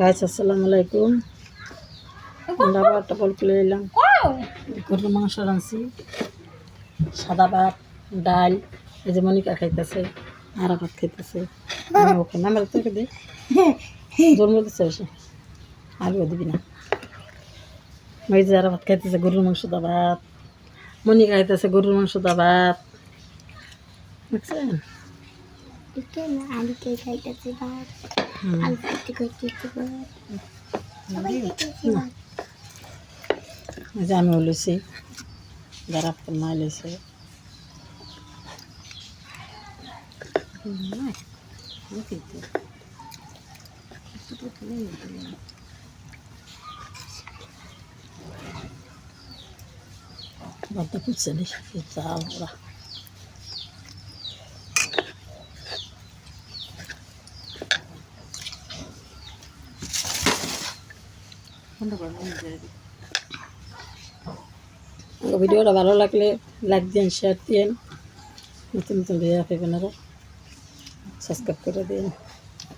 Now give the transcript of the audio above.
Guys আসসালামু আলাইকুম। আমরা আবার একটা বল খুলে এলাম। গরুর মাংস রাঁধছি, সাদা ভাত, ডাল, এই যে মনিকা খাইতেছে, আরা ভাত খাইতেছে। ওখানে আমরা তোকে দিই জন্ম দিচ্ছে বেশি, আলুও দিবি না। ওই যে আরা ভাত খাইতেছে, গরুর মাংস দা ভাত। মনিকা খাইতেছে গরুর মাংস দা ভাত, বুঝছেন? আমি লইছি, যারা মা লইছে বাদটা পুষছে নি যাও ওরা। ভিডিওটা ভালো লাগলে লাইক দিন, শেয়ার দিন, নতুন নতুন ভিডিও পাবেন, আরও সাবস্ক্রাইব করে দিন।